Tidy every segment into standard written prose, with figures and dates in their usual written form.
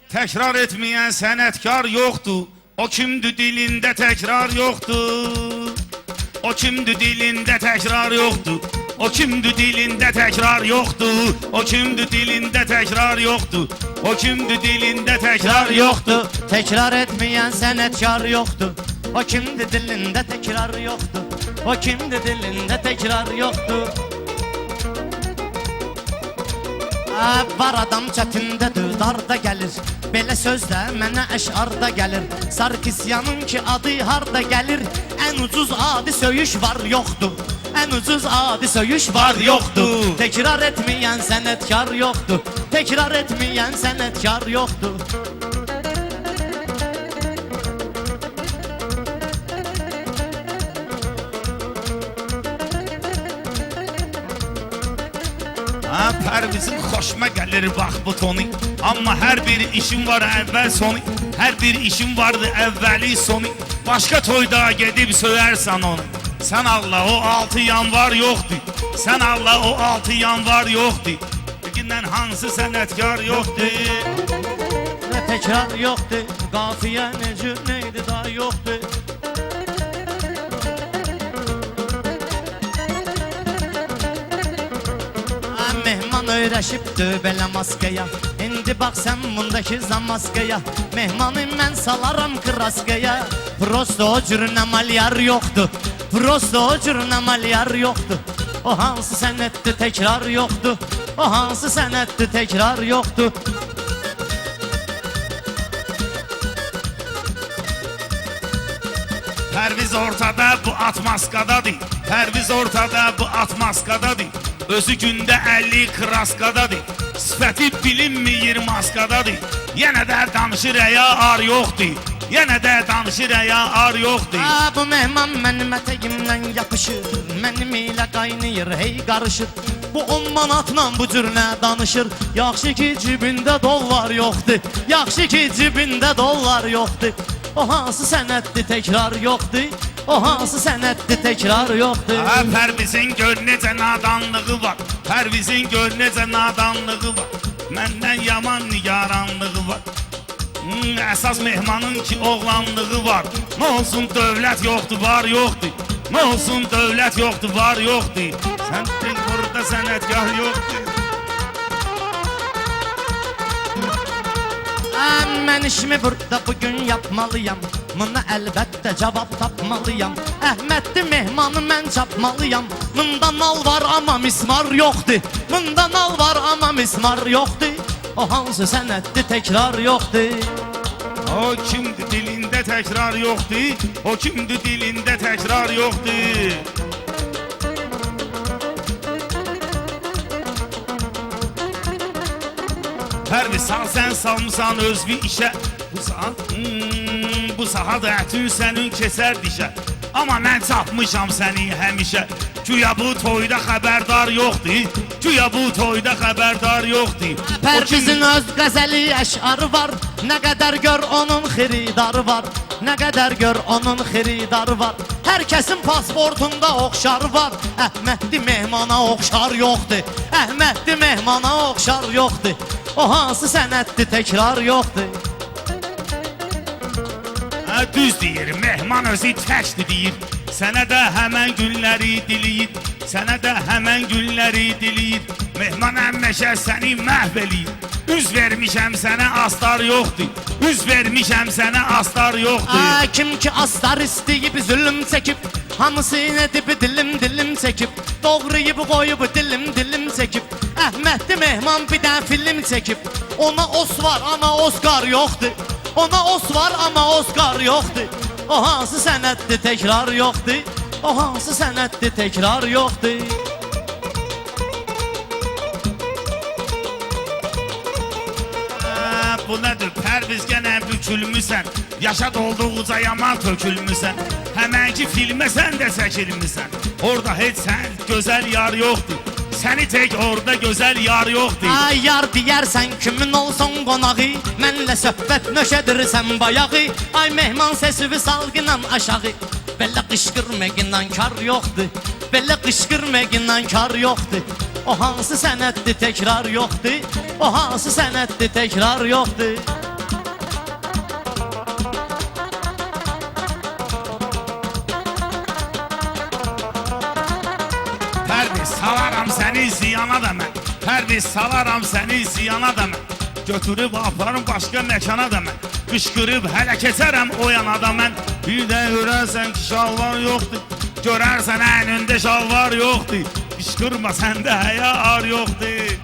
Təkrar etməyən sənətkar yoxdur. O kimdir dilində təkrar yoxdur. O kimdir dilində təkrar yoxdur. O kimdir dilində təkrar yoxdur. O kimdir dilində təkrar yoxdur. O kimdir dilində təkrar yoxdur. Təkrar etməyən sənətkar yoxdur. O kimdir dilində təkrar yoxdur. O kimdir dilində təkrar yoxdur. Var adam çətindədir, darda gəlir. Belə sözdə mənə əşarda gəlir. Sarkisyanın ki adı harda gəlir. Ən ucuz adi söyüş var yoxdur. Ən ucuz adi söyüş var yoxdur. Təkrar etməyən sənətkar yoxdur. Təkrar etməyən sənətkar yoxdur. Pərvizin xoşuma gəlir bax bu tonu. Amma hər bir işim var əvvəl sonu. Hər bir işim vardı əvvəli sonu. Başqa toyda gedib söyərsən onu. Sən Allah o 6 yanvar yoxdur. Sən Allah o 6 yanvar yoxdur. Bugündən hansı sənətkar yoxdur. Nə təkrar yoxdur. Qafiyə necə neydi da yoxdur. Mehman öyrəşibdir belə maskaya. İndi bax sən bundakı zamaskaya. Mehmanı mən salaram kraskaya. Prosto o cür nəmalyar yoxdur. Prosto o cür nəmalyar yoxdur. O hansı sənətdir təkrar yoxdur. O hansı sənətdir təkrar yoxdur. Pərviz ortada bu at maskadadır. Pərviz ortada bu at maskadadır. Özü gündə 50 kraskadadır. Sifəti bilinməyir maskadadır. Yenə də danışır əya ar yoxdur. Yenə də danışır əya ar yoxdur. Bu mehman mənim ətəyimdən yapışır. Mənim ilə qaynayır hey qarışır. Bu 10 manatla bu cür nə danışır. Yaxşı ki cibində dollar yoxdur. Yaxşı ki cibində dollar yoxdur. O hansı sənətdir təkrar yoxdur. O hansı sənətdir təkrar yoxdur. Pərvizin gör necə nadanlığı var. Pərvizin gör necə nadanlığı var. Məndən yaman nigaranlığı var. Əsas mehmanın ki oğlanlığı var. Nə olsun dövlət yoxdur, var yoxdur. Nə olsun dövlət yoxdur, var yoxdur. Sən tek burada sənətkar yoxdur. Mən işimi burada bugün yapmalıyam. Buna əlbəttə cavab tapmalıyam. Əhmədli mehmanı mən çapmalıyam. Bunda nal var amma mismar yoxdur. Bunda nal var amma mismar yoxdur. O hansı sənətdir təkrar yoxdur. O kimdir dilində təkrar yoxdur. O kimdir dilində təkrar yoxdur. Pərviz sağ sən salmısan özvi işə. Bu saat ətin sənin kəsər dişə. Amma mən çapmışam səni həmişə. Güya bu toyda xəbərdar yoxdur. Güya bu toyda xəbərdar yoxdur. Pərvizin öz qəzəli əşarı var. Nə qədər gör onun xiridarı var. Nə qədər gör onun xiridarı var. Hər kəsin pasportunda oxşarı var. Əhmədli mehmana oxşar yoxdur. Əhmədli mehmana oxşar yoxdur. O hansı sənətdir təkrar yoxdur. Düz deyir, mehman özü təkdir deyir. Sənə də həmən günləri diliyir. Sənə də həmən günləri diliyir. Mehman əmməşə səni məhv eləyir. Üz vermişəm sənə astar yoxdur. Üz vermişəm sənə astar yoxdur. Kim ki astar istəyib zülüm çəkib. Hamısını edib dilim çəkib. Doğrayıb qoyub dilim çəkib. Əhmədli mehman bir dən film çəkib. Ona os var amma Oscar yoxdur. Ona os var amma Oscar yoxdur. O hansı sənətdir təkrar yoxdur. O hansı sənətdir təkrar yoxdur. Bu nədir? Pərviz gənə bükülmüsən. Yaşad olduğuca yaman tökülmüsən. Həmənki filmə sən də çəkilmisən. Orada heç sən gözəl yar yoxdur. Səni tək orada gözəl yar yoxdur. Yar deyərsən kimin olsun qonağı. Mənlə söhbət nöşədirsən bayağı. Ay mehman səsivi salgınan aşağı. Belə qışqırmaqla kar yoxdur. Belə qışqırmaqla kar yoxdur. O hansı sənətdir təkrar yoxdur. O hansı sənətdir təkrar yoxdur. ziyana da mən Hər bir salaram səni ziyana da mən Götürüb aparım başqa məkana da mən Qışqırıb hələ keçərəm o yana da mən Bir də görərsən ki şalvar yoxdur Görərsən əynində şalvar yoxdur Qışqırma səndə həya ar yoxdur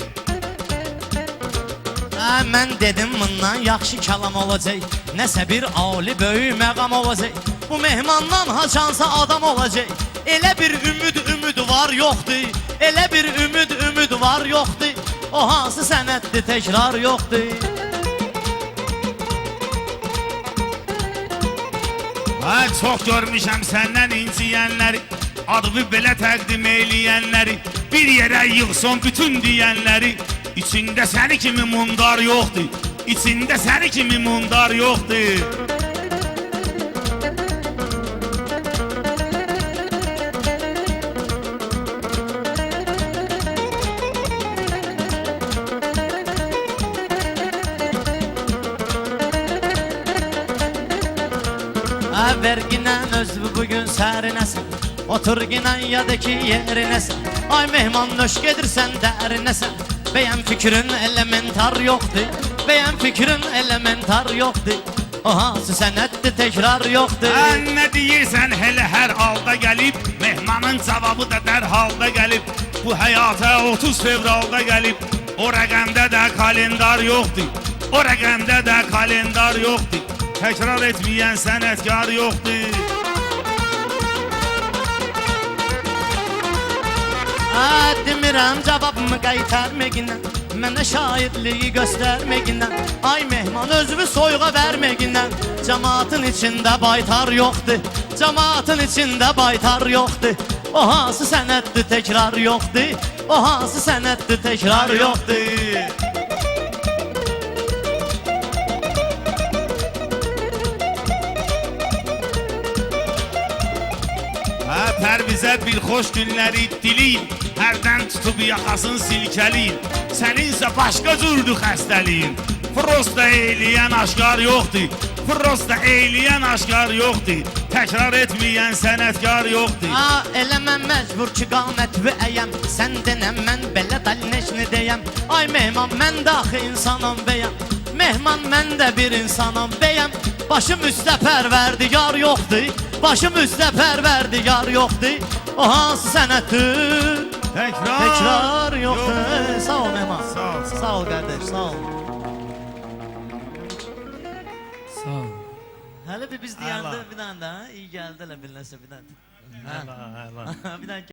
Mən dedim bundan yaxşı kəlam olacaq Nəsə bir ali böyük məqam olacaq Bu mehmandan haçansa adam olacaq Elə bir ümid var yoxdur Elə bir ümid var yoxdur O hansı sənətdir təkrar yoxdur Çox görmüşəm səndən inciyənləri Adımı belə təqdim eyləyənləri Bir yerə yığson bütün deyənləri İçində səni kimi mundar yoxdur İçində səni kimi mundar yoxdur Verginən özü bugün sərinəsən Otur ginən yadaki yerinəsən Ay mehman nöş gedirsən dərinəsən Bəyəm fikrin elementar yoxdur Bəyəm fikrin elementar yoxdur O hansı sənətdir təkrar yoxdur Nə deyirsən elə hər halda gəlib Mehmanın cavabı da dərhalda gəlib Bu həyata 30 fevralda gəlib O rəqəmdə də kalendar yoxdur O rəqəmdə də kalendar yoxdur Təkrar etməyən sənətkar yoxdur Demirəm cavabımı qaytarməginən Mənə şairliyi göstərməginən Ay mehman özünü soyuğa verməginən Cəmaatın içində baytar yoxdur Cəmaatın içində baytar yoxdur O hansı sənətdir təkrar yoxdur O hansı sənətdir təkrar yoxdur Pərvizə bir xoş günləri dileyin Hərdən tutub yaxasını silkəliyin Səninsə başqa cürdür xəstəliyin Prosta eyləyən aşkar yoxdur Prosta eyləyən aşkar yoxdur Təkrar etməyən sənətkar yoxdur Elə mən məcbur ki qamətvi əyəm Sən denəm mən belə dəlneşni deyəm Ay mehman mən də axı insanım bəyəm Mehman mən də bir insanım bəyəm Başım üstə pərverdigar yoxdur Başım üstə pərverdigar yoxdur O hansı sənətdir Təkrar yoxdur Sağ ol mehman Sağ ol qardaş sağ ol Sağ ol. Hələ bir biz deyəndə bir dənə daha iyi gəldi elə bilinəsə bir dənə Həla, həla Bir dənə